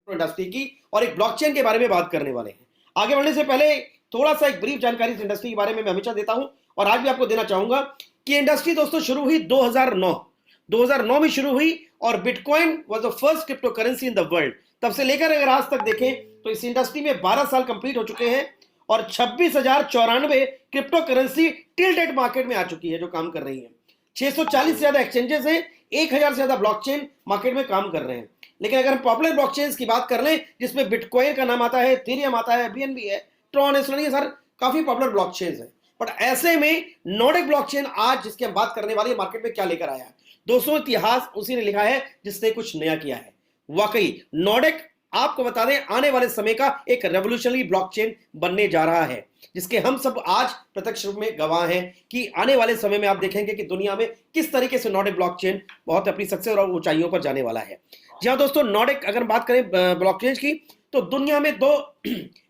Industry की और एक ब्लॉकचेन के बारे में बात करने वाले हैं। आगे बढ़ने से पहले थोड़ा सा एक ब्रीफ जानकारी इस इंडस्ट्री के बारे में मैं हमेशा देता हूं और आज भी आपको देना चाहूंगा कि इंडस्ट्री दोस्तों शुरू हुई 2009 में शुरू हुई और bitcoin was the first crypto currency in the world. तब से लेकर अगर आज तक देखें तो इस इंडस्ट्री में 12 साल कंप्लीट हो चुके हैं और 26,094 crypto currency till debt market में आ चुकी है जो काम कर रही है। 640 से ज्यादा एक्सचेंजेस हैं, 1000 से ज्यादा ब्लॉकचेन मार्केट में काम कर रहे हैं। लेकिन अगर हम पॉपुलर ब्लॉकचेन्स की बात कर लें जिसमें बिटकॉइन का नाम आता है, इथेरियम आता है, बीएनबी है, ट्रॉन है, ये सर काफी पॉपुलर ब्लॉकचेन्स हैं। बट ऐसे में नॉर्डिक ब्लॉकचेन आज जिसके हम बात करने वाले मार्केट में क्या लेकर आया है दोस्तों, इतिहास उसी ने लिखा है जिसने कुछ नया किया है। वाकई नॉर्डिक आपको बता दें आने वाले समय का एक रेवोल्यूशनरी ब्लॉकचेन बनने जा रहा है जिसके हम सब आज प्रत्यक्ष रूप में गवाह हैं कि आने वाले समय में आप देखेंगे कि दुनिया में किस तरीके से नॉर्डिक ब्लॉकचेन बहुत अपनी सक्सेस और ऊंचाइयों पर जाने वाला है। जी हाँ दोस्तों, नॉर्डिक अगर बात करें ब्लॉकचेन की तो दुनिया में दो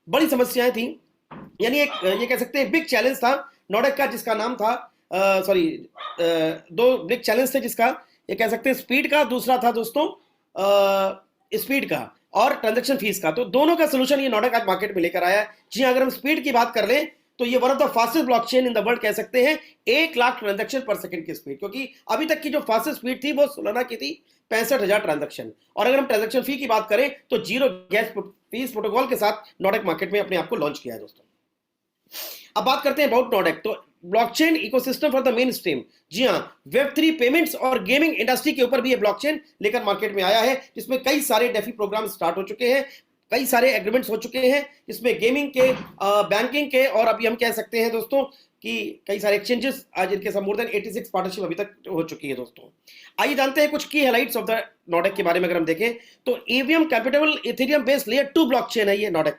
बड़ी समस्याएं थी, यानी एक ये कह सकते हैं बिग चैलेंज था नॉर्डिक का जिसका नाम था दो बिग चैलेंज थे जिसका ये कह सकते हैं स्पीड का, दूसरा था दोस्तों स्पीड का और ट्रांजैक्शन फीस का। तो दोनों का सोल्यूशन ये नॉर्डिक आज मार्केट में लेकर आया है। जी अगर हम स्पीड की बात कर लें तो ये one of the fastest blockchain in the world कह सकते हैं, 1 लाख ट्रांजैक्शन पर सेकंड की स्पीड, क्योंकि अभी तक की जो फास्टेस्ट स्पीड थी वो सोलाना की थी 65,000 ट्रांजैक्शन। और अगर हम ट्रांजैक्शन फी की बात करें तो जीरो गैस फीस प्रोटोकॉल के साथ नॉर्डिक मार्केट में अपने आप को लॉन्च किया है दोस्तों। अब बात करते हैं अबाउट नॉर्डिक, तो blockchain ecosystem for the main stream. जी हाँ, वेब3 पेमेंट्स और गेमिंग इंडस्ट्री के ऊपर भी ये ब्लॉकचेन लेकर मार्केट में आया है जिसमें कई सारे डेफी प्रोग्राम स्टार्ट हो चुके हैं, कई सारे एग्रीमेंट्स हो चुके हैं जिसमें गेमिंग के, बैंकिंग के और अभी हम कह सकते हैं दोस्तों कि कई सारे एक्सचेंजेस आज इनके साथ मोर देन 86 पार्टनरशिप अभी तक हो चुकी है दोस्तों। आइए जानते हैं कुछ की हाइलाइट्स ऑफ द नॉर्डिक के बारे में। अगर हम देखें तो EVM compatible Ethereum based layer 2 blockchain है ये Nordic.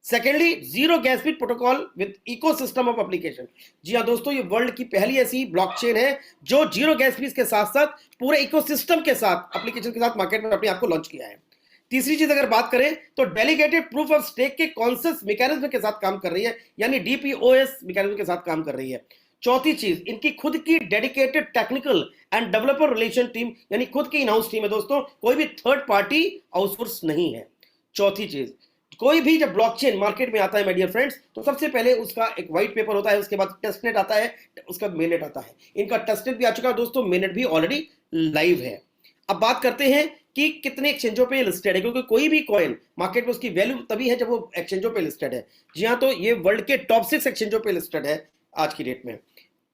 Secondly, zero gas fees protocol with ecosystem of application. जी हाँ दोस्तों, ये वर्ल्ड की पहली ऐसी ब्लॉकचेन है जो जीरो गैस फीस के साथ साथ पूरे इकोसिस्टम के साथ, एप्लीकेशन के साथ मार्केट में अपने आप को लॉन्च किया है। तीसरी चीज अगर बात करें तो डेलीगेटेड प्रूफ ऑफ स्टेक के कॉन्सेंस मैकेनिज्म के साथ काम कर रही है, यानी डीपीओएस मैकेनिज्म के साथ काम कर रही है। चौथी चीज, इनकी खुद की dedicated technical end developer relation team, यानी खुद की इन हाउस टीम है दोस्तों, कोई भी थर्ड पार्टी आउटसोर्स नहीं है। चौथी चीज, कोई भी जब ब्लॉकचेन मार्केट में आता है माय डियर फ्रेंड्स तो सबसे पहले उसका एक व्हाइट पेपर होता है, उसके बाद टेस्टनेट आता है, उसका मेननेट आता है। इनका टेस्टनेट भी आ चुका है दोस्तों, मेननेट भी ऑलरेडी लाइव है। अब बात करते हैं कि कितने एक्सचेंजों पे लिस्टेड है, क्योंकि कोई भी कॉइन मार्केट में उसकी वैल्यू तभी है जब वो एक्सचेंजों पे लिस्टेड है। जी हाँ, तो ये वर्ल्ड के टॉप 6 एक्सचेंजों पे लिस्टेड है आज की डेट में।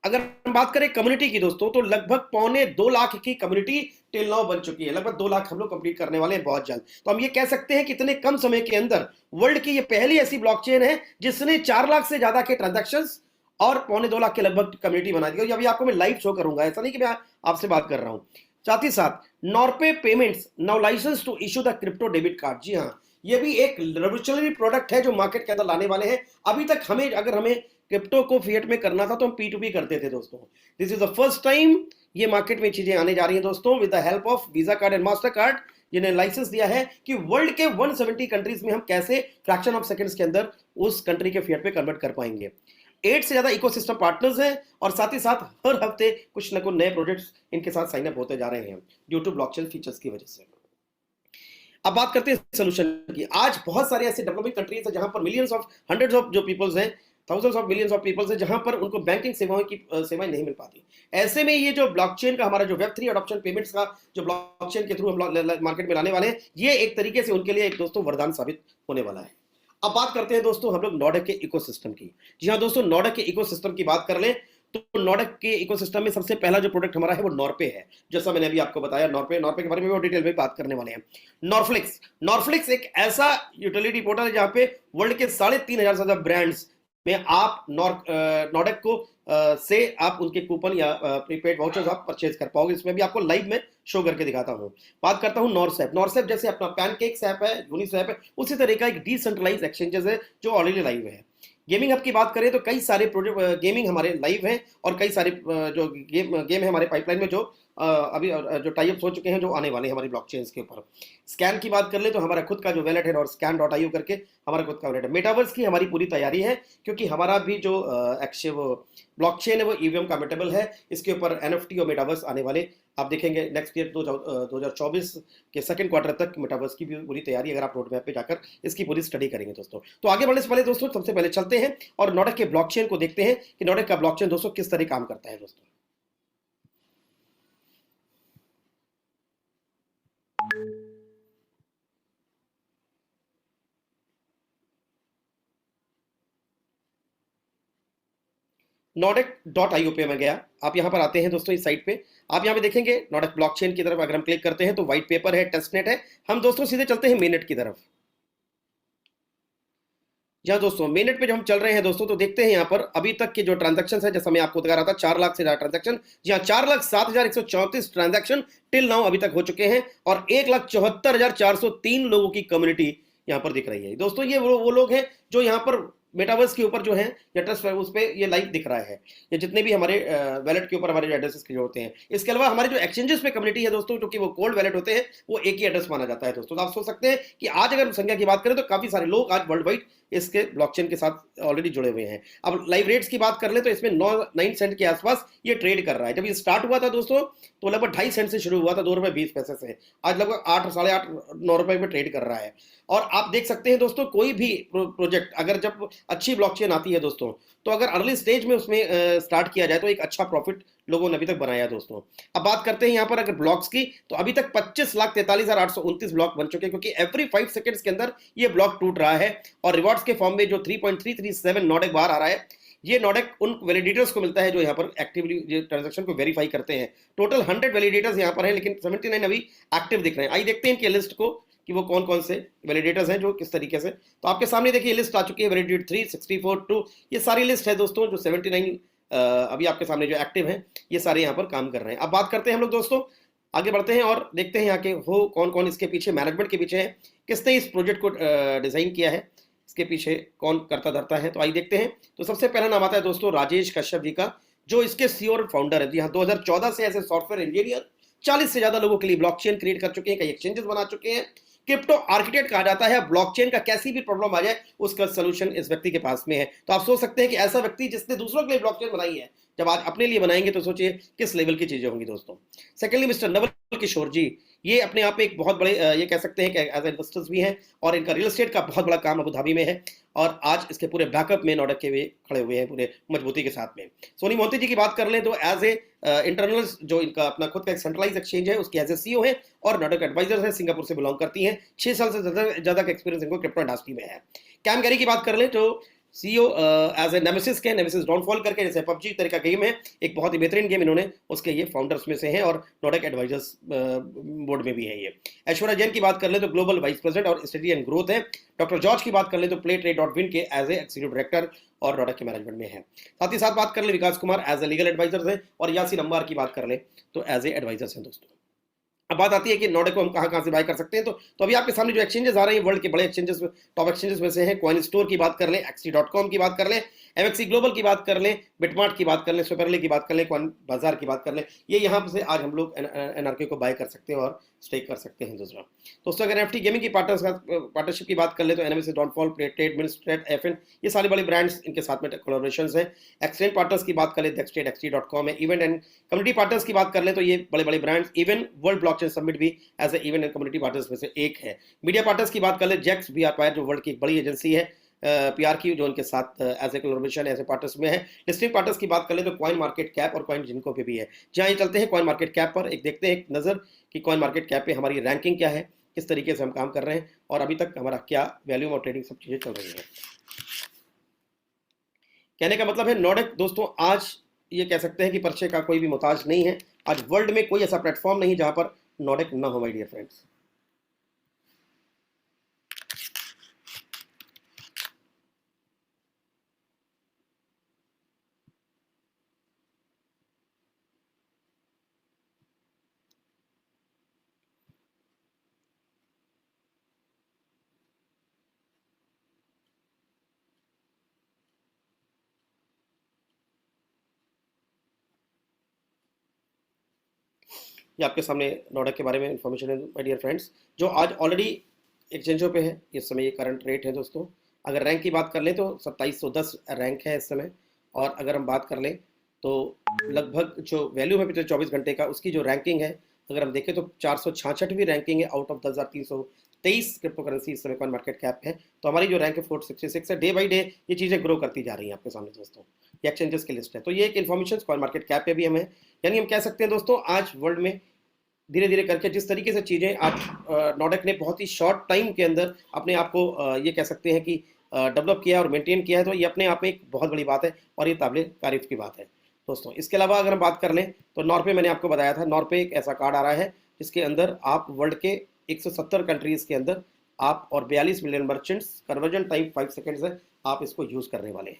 अगर हम बात करें कम्युनिटी की दोस्तों तो लगभग 2.25 लाख की कम्युनिटी टिल नाउ बन चुकी है। लगभग 2 लाख हम लोग कंप्लीट करने वाले हैं बहुत जल्द। तो हम ये कह सकते हैं कि इतने कम समय के अंदर वर्ल्ड की ये पहली ऐसी ब्लॉकचेन है जिसने 4 लाख से ज्यादा के ट्रांजैक्शंस और 2.25 लाख के लगभग कम्युनिटी बना दी। अभी आपको मैं लाइव शो करूंगा, ऐसा नहीं कि मैं आपसे बात कर रहा हूं। साथ ही साथ Norpay payments now licence to issue the crypto debit card. जी हाँ, ये भी एक रेवोल्यूशनरी प्रोडक्ट है जो मार्केट के अंदर लाने वाले हैं। अभी तक अगर हमें क्रिप्टो को फिएट में करना था तो हम P2P करते थे दोस्तों। This is the first time ये मार्केट में चीजें आने जा रही हैं दोस्तों with the help of visa card and master card, जिन्हें लाइसेंस दिया है कि वर्ल्ड के 170 कंट्रीज में हम कैसे फ्रैक्शन ऑफ सेकंड्स के अंदर उस कंट्री के फिएट पे कन्वर्ट कर पाएंगे। 8 से ज्यादा इकोसिस्टम पार्टनर्स हैं और साथ ही साथ हर हफ्ते कुछ न कुछ नए प्रोजेक्ट्स इनके साथ साइन अप होते जा रहे हैं ड्यू टू ब्लॉकचेन फीचर्स की वजह से। अब बात करते हैं सोल्यूशन की। आज बहुत सारे ऐसे डेवलपिंग कंट्रीज हैं जहां पर मिलियंस ऑफ, हंड्रेड्स ऑफ जो पीपल्स हैं, thousands of millions of peoples हैं जहां पर उनको बैंकिंग सेवाएं नहीं मिल पाती। ऐसे में ये जो ब्लॉकचेन का हमारा जो वेब3 अडॉप्शन पेमेंट्स का जो ब्लॉकचेन के थ्रू हम मार्केट में लाने वाले हैं, ये एक तरीके से उनके लिए एक दोस्तों वरदान साबित होने वाला है। अब बात करते हैं दोस्तों हम लोग नॉर्डिक के इकोसिस्टम की। जी हाँ दोस्तों, नॉर्डिक के इकोसिस्टम की बात कर लें तो नॉर्डिक के इकोसिस्टम में सबसे पहला जो प्रोडक्ट हमारा है वो नॉर्पे है। जैसा मैंने अभी आपको बताया, नॉर्पे के बारे में वो डिटेल में बात करने वाले हैं। नॉर्फ्लिक्स एक ऐसा यूटिलिटी पोर्टल है जहां पे वर्ल्ड के 3,500 से ज्यादा ब्रांड्स में आप नॉर्डिक को से आप उनके कूपन या प्रीपेड वाउचर्स आप परचेज कर पाओगे। इसमें भी आपको लाइव में शो करके दिखाता हूँ। बात करता हूँ नॉर्सेप जैसे अपना पैनकेक्स ऐप है, यूनिस्वैप है, उसी तरह का एक डिसेंट्रलाइज एक्सचेंजेस है जो ऑलरेडी लाइव है। गेमिंग हब की बात करें तो कई सारे प्रोजेक्ट गेमिंग हमारे लाइव हैं और कई सारे जो गेम है हमारे पाइपलाइन में जो अभी जो टाइप्स हो चुके हैं, जो आने वाले हैं हमारी ब्लॉकचेन्स के ऊपर। स्कैन की बात कर ले तो हमारा खुद का जो वैलेट है, और scan.io करके हमारा खुद का वैलेट है। मेटावर्स की हमारी पूरी तैयारी है, क्योंकि हमारा भी जो एक्चुअल वो ब्लॉकचेन है वो ईवीएम कंपेटेबल है। इसके ऊपर एनएफटी और मेटावर्स आने वाले आप देखेंगे नेक्स्ट ईयर 2024 के सेकंड क्वार्टर तक मेटावर्स की भी पूरी तैयारी, अगर आप रोड मैप पे जाकर इसकी पूरी स्टडी करेंगे दोस्तों। तो आगे बढ़ने से पहले दोस्तों सबसे पहले चलते हैं और नॉडेक के ब्लॉकचेन को देखते हैं कि नॉडेक का ब्लॉकचेन दोस्तों किस तरह काम करता है दोस्तों। नॉडेक.io पे मैं गया, आप यहाँ पर आते हैं दोस्तों इस साइट पे। आप यहाँ पे देखेंगे नॉडेक ब्लॉकचेन की तरफ अगर हम क्लिक करते हैं तो व्हाइट पेपर है, टेस्टनेट है। हम दोस्तों सीधे चलते हैं मेननेट की तरफ। जी हाँ दोस्तों, मेननेट पे जब हम चल रहे हैं दोस्तों तो देखते हैं यहाँ पर अभी तक के जो ट्रांजैक्शन है, जैसा मैं आपको बता रहा था 4 लाख से ज्यादा ट्रांजैक्शन। जी हाँ, 4,07,134 ट्रांजैक्शन टिल नाउ अभी तक हो चुके हैं, और 1,74,403 लोगों की कम्युनिटी यहाँ पर दिख रही है दोस्तों। ये वो लोग हैं जो यहाँ पर मेटावर्स के ऊपर जो है या ट्रस्ट उस पर ये लाइव दिख रहा है, ये जितने भी हमारे वैलेट के ऊपर हमारे जो एड्रेसेस के होते हैं। इसके अलावा हमारे जो एक्सचेंजेस पे कम्युनिटी है दोस्तों, जो कि वो कोल्ड वैलेट होते हैं, वो एक ही एड्रेस माना जाता है दोस्तों। तो आप सोच सकते हैं कि आज अगर संख्या की बात करें तो काफी सारे लोग आज वर्ल्ड वाइड इसके ब्लॉकचेन के साथ ऑलरेडी जुड़े हुए हैं। अब लाइव रेट्स की बात कर ले तो इसमें 9 सेंट के आसपास ये ट्रेड कर रहा है। जब ये स्टार्ट हुआ था दोस्तों तो लगभग 2.5 सेंट से शुरू हुआ था, 2 रुपए 20 पैसे से। आज लगभग 8, 8.5, 9 रुपए में ट्रेड कर रहा है। और आप देख सकते हैं दोस्तों, कोई भी प्रोजेक्ट अगर जब अच्छी ब्लॉकचेन आती है दोस्तों, तो अगर अर्ली स्टेज में उसमें स्टार्ट किया जाए तो एक अच्छा प्रॉफिट लोगों ने अभी तक बनाया दोस्तों। अब बात करते हैं यहाँ पर अगर ब्लॉक्स की, तो अभी तक 25,43,829 ब्लॉक बन चुके हैं, क्योंकि एवरी 5 सेकंड्स के अंदर ये ब्लॉक टूट रहा है। और रिवॉर्ड्स के फॉर्म में जो 3.337 नॉडेक बाहर आ रहा है, ये नॉडेक उन वैलिडेटर्स को मिलता है जो यहाँ पर एक्टिवली ट्रांजेक्शन को वेरीफाई करते हैं। टोटल 100 वैलिडेटर्स यहाँ पर हैं, लेकिन 79 अभी एक्टिव दिख रहे हैं। आइए देखते हैं इनकी लिस्ट को कि वो कौन कौन से वैलिडेटर्स हैं जो किस तरीके से। तो आपके सामने देखिए लिस्ट आ चुकी है, वैलिडेट 3, 64, 2, ये सारी लिस्ट है दोस्तों। जो 79 अभी आपके सामने जो एक्टिव हैं, ये सारे यहाँ पर काम कर रहे हैं। अब बात करते हैं हम लोग दोस्तों, आगे बढ़ते हैं और देखते हैं यहाँ के हो कौन कौन इसके पीछे मैनेजमेंट के पीछे है, किसने इस प्रोजेक्ट को डिजाइन किया है, इसके पीछे कौन करता धरता है। तो आइए देखते हैं। तो सबसे पहला नाम आता है दोस्तों राजेश कश्यप जी का, जो इसके सीईओ और फाउंडर है। जी हाँ, 2014 से एज ए सॉफ्टवेयर इंजीनियर 40 से ज्यादा लोगों के लिए ब्लॉकचेन क्रिएट कर चुके हैं, कई एक्सचेंजेस बना चुके हैं। क्रिप्टो आर्किटेक्ट कहा जाता है। ब्लॉकचेन का कैसी भी प्रॉब्लम आ जाए उसका सलूशन इस व्यक्ति के पास में है। तो आप सोच सकते हैं कि ऐसा व्यक्ति जिसने दूसरों के लिए ब्लॉकचेन बनाई है, जब आज अपने लिए बनाएंगे तो सोचिए किस लेवल की चीजें होंगी दोस्तों। सेकेंडली मिस्टर नवल किशोर जी, ये अपने आप में एक बहुत बड़े ये कह सकते हैं कि एज इन्वेस्टर्स भी हैं, और इनका रियल एस्टेट का बहुत बड़ा काम अबू धाबी में है, और आज इसके पूरे बैकअप में नॉडेक के हुए खड़े हुए हैं पूरे मजबूती के साथ में। सोनी मोहंती जी की बात कर लें तो एज ए इंटरनल जो इनका अपना खुद का एक सेंट्रलाइज एक्सचेंज है उसके एज ए सीईओ है, और नॉडेक एडवाइजर है, सिंगापुर से बिलोंग करती हैं। 6 साल से ज्यादा का एक्सपीरियंस इनको क्रिप्टो इंडस्ट्री में है। कैम गैरी की बात कर लें तो सीईओ एज ए नेमेसिस के, नेमेसिस डाउनफॉल करके, जैसे पबजी तरह का गेम है, एक बहुत ही बेहतरीन गेम, इन्होंने उसके ये फाउंडर्स में से हैं, और नॉडेक एडवाइजर्स बोर्ड में भी है ये। ऐश्वर्या जैन की बात कर ले तो ग्लोबल वाइस प्रेसिडेंट और स्ट्रेटजी एंड ग्रोथ है। डॉक्टर जॉर्ज की बात कर ले तो प्ले ट्रेड डॉट विन के एज ए एक्जीक्यूटिव डायरेक्टर और नॉडेक के मैनेजमेंट में है। साथ ही साथ बात कर ले Vikas Kumar as a legal adviser है, और यासीन अम्बार की बात कर ले तो एज ए एडवाइजर्स हैं दोस्तों। अब बात आती है कि नॉडेक को हम कहां कहां से बाय कर सकते हैं। तो अभी आपके सामने जो एक्सचेंजेस आ रहे हैं वर्ल्ड के बड़े एक्सचेंजेस, टॉप एक्सचेंजेस में से हैं। कॉइन स्टोर की बात कर लें, XT.com की बात कर लें, एमएक्सी ग्लोबल की बात कर लें, बिटमार्ट की बात कर लें, सुपरले की बात कर लें, कॉइन बाजार की बात कर लें, ये यहाँ से आज हम लोग एनआरके को बाय कर सकते हैं और स्टेक कर सकते हैं दोस्तों। अगर एफटी गेमिंग की पार्टनरशिप की बात कर ले तो एनएमएस डॉनफॉल, प्लेटेड, मिलस्ट्रेट, एफएन, ये सारे बड़े ब्रांड्स इनके साथ में कोलैबोरेशन है। एक्सचेंज पार्टनर्स की बात कर ले डेक्सटेड, XT.com है। इवेंट एंड कम्युनिटी पार्टनर्स की बात कर ले तो ये बड़े बड़े brands, even world blockchain summit भी as a event and community partners में से एक है। मीडिया पार्टनर्स की बात कर ले जेक्स भी आर जो वर्ल्ड की एक बड़ी एजेंसी है पीआर की, जो उनके साथ as a collaboration as a partners में है। लिस्टिंग पार्टनर्स की बात कर ले तो कॉइन मार्केट कैप और कॉइन जिनको पे भी है। जहाँ ये चलते हैं कॉइन मार्केट कैप पर, एक देखते हैं एक नज़र कि कॉइन मार्केट कैप पे हमारी रैंकिंग क्या है, किस तरीके से हम काम कर रहे हैं, और अभी तक हमारा क्या वैल्यूम और ट्रेडिंग सब चीज़ें चल रही है। कहने का मतलब है नॉडेक दोस्तों आज ये कह सकते हैं कि पर्चे का कोई भी मोहताज नहीं है। आज वर्ल्ड में कोई ऐसा प्लेटफॉर्म नहीं जहां पर नॉडेक ना हो माय डियर फ्रेंड्स। ये आपके सामने नोडेक के बारे में इन्फॉर्मेशन है माय डियर फ्रेंड्स, जो आज ऑलरेडी एक्सचेंजों पे है इस समय। ये करंट रेट है दोस्तों। अगर रैंक की बात कर लें तो 2710 रैंक है इस समय। और अगर हम बात कर लें तो लगभग जो वैल्यू है पिछले 24 घंटे का, उसकी जो रैंकिंग है अगर हम देखें तो 466वीं रैंकिंग है आउट ऑफ 10,323 क्रिप्टो करेंसी इस समय कॉइन मार्केट कैप है। तो हमारी जो रैंक है 466 है। डे बाई डे ये चीज़ें ग्रो करती जा रही हैं आपके सामने दोस्तों। ये एक्सचेंजेस की लिस्ट है। तो ये एक इन्फॉर्मेशन कॉइन मार्केट कैप पे भी हमें, यानी हम कह सकते हैं दोस्तों आज वर्ल्ड में धीरे धीरे करके जिस तरीके से चीज़ें आज नोडेक ने बहुत ही शॉर्ट टाइम के अंदर अपने आप को ये कह सकते हैं कि डेवलप किया और मेंटेन किया है, तो ये अपने आप में एक बहुत बड़ी बात है और ये काबिल तारीफ की बात है दोस्तों। इसके अलावा अगर हम बात कर लें तो नॉर्वे, मैंने आपको बताया था, नॉर्वे एक ऐसा कार्ड आ रहा है जिसके अंदर आप वर्ल्ड के 170 कंट्रीज़ के अंदर आप और 42 million merchants, conversion time 5 seconds है, आप इसको यूज़ करने वाले हैं।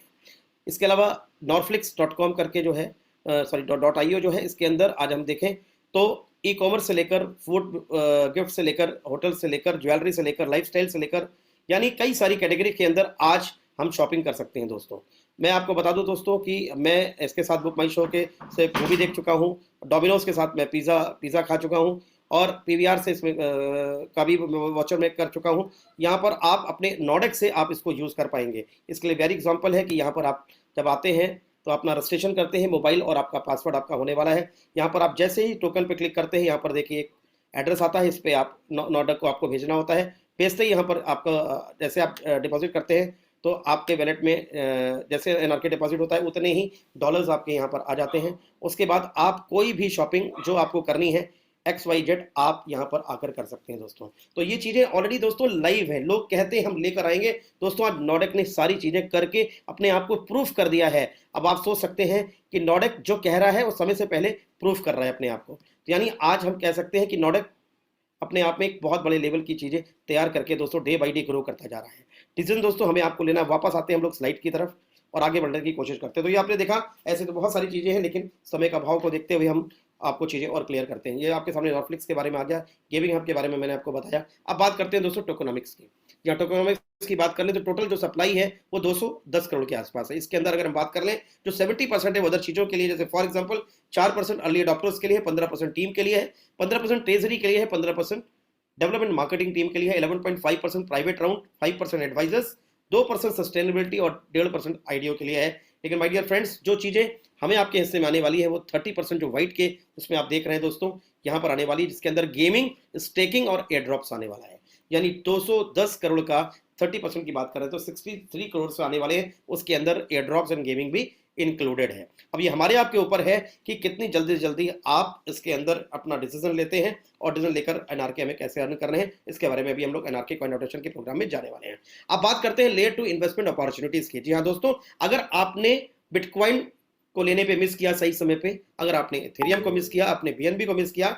इसके अलावा norflix.com करके जो है .io जो है, इसके अंदर आज हम देखें तो ई कॉमर्स से लेकर फूड गिफ्ट से लेकर होटल से लेकर ज्वेलरी से लेकर लाइफस्टाइल से लेकर, यानी कई सारी कैटेगरी के अंदर आज हम शॉपिंग कर सकते हैं दोस्तों। मैं आपको बता दूं दोस्तों कि मैं इसके साथ बुक माई शो के से मूवी देख चुका हूं, डोमिनोज के साथ मैं पिज़्ज़ा खा चुका हूं और पीवीआर से इसमें का भी वॉचर में कर चुका हूं। यहाँ पर आप अपने नोडेक से आप इसको यूज़ कर पाएंगे। इसके लिए वेरी एग्जाम्पल है कि यहाँ पर आप जब आते हैं तो अपना रजिस्ट्रेशन करते हैं मोबाइल और आपका पासवर्ड आपका होने वाला है। यहाँ पर आप जैसे ही टोकन पे क्लिक करते हैं, यहाँ पर देखिए एक एड्रेस आता है, इस पर आप नोडेक को आपको भेजना होता है। भेजते ही यहाँ पर आपका जैसे आप डिपॉजिट करते हैं तो आपके वैलेट में जैसे एनआरके डिपॉजिट होता है उतने ही डॉलर्स आपके यहाँ पर आ जाते हैं। उसके बाद आप कोई भी शॉपिंग जो आपको करनी है XYZ आप यहाँ पर आकर कर सकते हैं दोस्तों। तो ये चीज़ें ऑलरेडी दोस्तों लाइव है। लोग कहते हैं हम लेकर आएंगे दोस्तों, आज नोडेक ने सारी चीज़ें करके अपने आप को प्रूफ कर दिया है। अब आप सोच सकते हैं कि नोडेक जो कह रहा है वो समय से पहले प्रूफ कर रहा है अपने आप को। तो यानी आज हम कह सकते हैं कि नोडेक अपने आप में एक बहुत बड़े लेवल की चीज़ें तैयार करके दोस्तों डे बाई डे ग्रो करता जा रहा है। डिसीजन दोस्तों हमें आपको लेना। वापस आते हैं हम लोग स्लाइड की तरफ और आगे बढ़ने की कोशिश करते हैं। तो ये आपने देखा, ऐसे तो बहुत सारी चीज़ें हैं, लेकिन समय का अभाव को देखते हुए हम आपको चीज़ें और क्लियर करते हैं। ये आपके सामने नॉर्फ्लिक्स के बारे में आ गया, गेमिंग हब के बारे में मैंने आपको बताया। अब बात करते हैं दोस्तों टोकोनॉमिक्स की। या टोकोनॉमिक्स की बात कर लें तो टोटल जो सप्लाई है वो 210 करोड़ के आसपास है। इसके अंदर अगर हम बात कर लें जो 70% है वो अदर चीज़ों के लिए, जैसे फॉर एग्जाम्पल 4% अर्ली अडॉप्टर्स के लिए है, 15% टीम के लिए है, 15% ट्रेजरी के लिए है, 15% डेवलपमेंट मार्केटिंग टीम के लिए है, 11.5% प्राइवेट राउंड, 5% एडवाइजर्स, 2% सस्टेनेबिलिटी और 1.5% आईडीओ के लिए है। लेकिन माय डियर फ्रेंड्स जो चीज़ें हमें आपके हिस्से में आने वाली है वो 30% जो व्हाइट के उसमें आप देख रहे हैं दोस्तों यहाँ पर आने वाली है, जिसके अंदर गेमिंग, स्टेकिंग और एयर ड्रॉप्स आने वाला है। यानी 210 करोड़ का 30% की बात करें तो 63 करोड़ से आने वाले हैं। उसके अंदर एयर ड्रॉप्स एंड गेमिंग भी इंक्लूडेड है। अब ये हमारे आपके ऊपर है कि कितनी जल्दी जल्दी आप इसके अंदर अपना डिसीजन लेते हैं और डिसीजन लेकर एनआरके हमें कैसे अर्न करने हैं, इसके बारे में भी हम लोग एनआरके कॉइन रोटेशन के प्रोग्राम में जाने वाले हैं। अब बात करते हैं लेयर टू इन्वेस्टमेंट अपॉर्चुनिटीज की। जी हाँ दोस्तों, अगर आपने बिटकॉइन को लेने पे मिस किया सही समय पे, अगर आपने इथेरियम को मिस किया, आपने बीएनबी को मिस किया,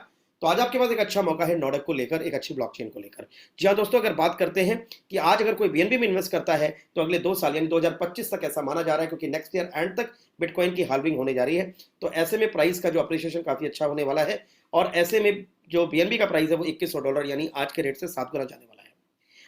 तो आज आपके पास एक अच्छा मौका है नोडेक को लेकर, एक अच्छी ब्लॉकचेन को लेकर। जी हाँ दोस्तों, अगर बात करते हैं कि आज अगर कोई बीएनबी में इन्वेस्ट करता है तो अगले 2 साल यानी 2025 तक ऐसा माना जा रहा है, क्योंकि नेक्स्ट ईयर एंड तक बिटकॉइन की हाल्विंग होने जा रही है। तो ऐसे में प्राइस का जो अप्रिसिएशन काफी अच्छा होने वाला है और ऐसे में जो बीएनबी का प्राइस है वो $2100 यानी आज के रेट से 7 गुना जाने वाला है।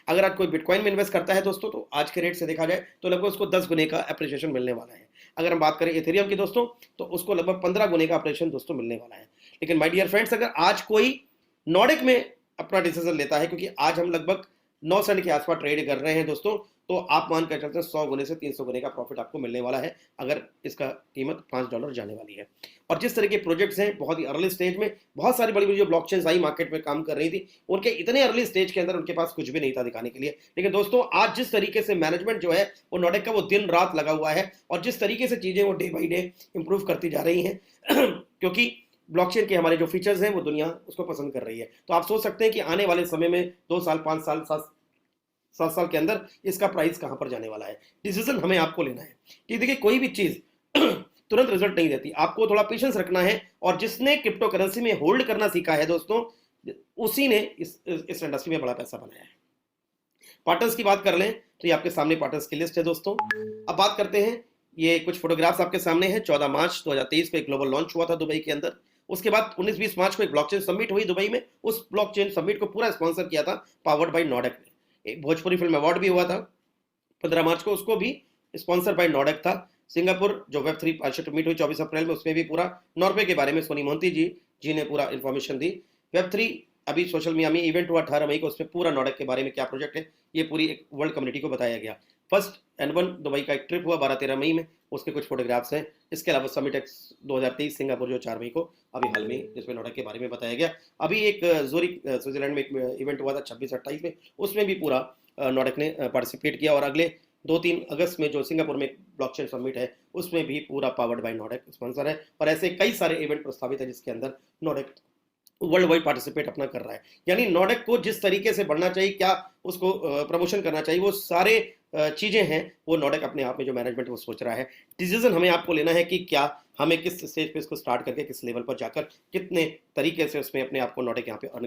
अगर आज कोई बिटकॉइन में इन्वेस्ट करता है दोस्तों तो आज के रेट से देखा जाए तो लगभग उसको 10 गुने का अप्रिसिएशन मिलने वाला है। अगर हम बात करें इथेरियम की दोस्तों तो उसको लगभग 15 गुने का अप्रिसिएशन दोस्तों मिलने वाला है। लेकिन माय डियर फ्रेंड्स, अगर आज कोई नोडेक में अपना डिसीजन लेता है, क्योंकि आज हम लगभग 9 सेंट के आसपास ट्रेड कर रहे हैं दोस्तों, तो आप मान कर चलते हैं 100 गुने से 300 गुने का प्रॉफिट आपको मिलने वाला है अगर इसका कीमत $5 जाने वाली है। और जिस तरह के प्रोजेक्ट्स हैं बहुत ही अर्ली स्टेज में, बहुत सारी बड़ी बड़ी जो ब्लॉकचेन्स आई मार्केट में काम कर रही थी, उनके इतने अर्ली स्टेज के अंदर उनके पास कुछ भी नहीं था दिखाने के लिए। लेकिन दोस्तों आज जिस तरीके से मैनेजमेंट जो है वो नोडेक का वो दिन रात लगा हुआ है और जिस तरीके से चीजें वो डे बाई डे इंप्रूव करती जा रही हैं क्योंकि ब्लॉकचेन के हमारे जो फीचर्स हैं वो दुनिया उसको पसंद कर रही है। तो आप सोच सकते हैं कि आने वाले समय में 2 साल, 5 साल, 7 साल के अंदर इसका प्राइस कहां पर जाने वाला है। डिसीजन हमें आपको लेना है कि देखिए कोई भी चीज तुरंत रिजल्ट नहीं देती, आपको थोड़ा पेशेंस रखना है। और जिसने क्रिप्टो करेंसी में होल्ड करना सीखा है दोस्तों, उसी ने इस इंडस्ट्री में बड़ा पैसा बनाया है। पार्टनर्स की बात कर लें तो ये आपके सामने पार्टनर्स की लिस्ट है दोस्तों। अब बात करते हैं, ये कुछ फोटोग्राफ्स आपके सामने हैं। 14 मार्च 2023 को एक ग्लोबल लॉन्च हुआ था दुबई के अंदर। उसके बाद 19-20 मार्च को एक ब्लॉकचेन समिट हुई दुबई में। उस ब्लॉकचेन समिट को पूरा स्पॉन्सर किया था पावर्ड बाय नोडेक ने। एक भोजपुरी फिल्म अवार्ड भी हुआ था 15 मार्च को, उसको भी स्पॉन्सर बाय नोडेक था। सिंगापुर जो Web3 पार्टनरशिप मीट हुई 24 अप्रैल में, उसमें भी पूरा नॉर्वे के बारे में सोनी मोहंती जी जी ने पूरा इन्फॉर्मेशन दी। वेब3 अभी सोशल मीडिया में इवेंट हुआ 18 मई को, उसमें पूरा नॉडेक के बारे में क्या प्रोजेक्ट है ये पूरी एक वर्ल्ड कम्युनिटी को बताया गया। फर्स्ट N1 दुबई का एक ट्रिप हुआ 12-13 मई में, उसके कुछ फोटोग्राफ्स हैं। इसके अलावा समिट एक्स 2023 सिंगापुर जो 4 मई को अभी हाल में, जिसमें नॉडेक के बारे में बताया गया। अभी एक जूरिक स्विट्जरलैंड में एक इवेंट हुआ था 26-28 में, उसमें भी पूरा नॉडेक ने पार्टिसिपेट किया। और अगले 2-3 अगस्त में जो सिंगापुर में ब्लॉकचेन समिट है, उसमें भी पूरा पावर्ड बाय नॉडेक स्पॉन्सर है। और ऐसे कई सारे इवेंट प्रस्तावित है जिसके अंदर नॉडेक वर्ल्ड वाइड पार्टिसिपेट अपना कर रहा है। यानी नॉडेक को जिस तरीके से बढ़ना चाहिए, क्या उसको प्रमोशन करना चाहिए, वो सारे चीजें हैं वो नॉडेक अपने आप में जो मैनेजमेंट वो सोच रहा है। डिसीजन हमें आपको लेना है कि क्या हमें किस स्टेज पे इसको स्टार्ट करके किस लेवल पर जाकर कितने तरीके से उसमें अपने आप को नॉडेक यहाँ पे अर्न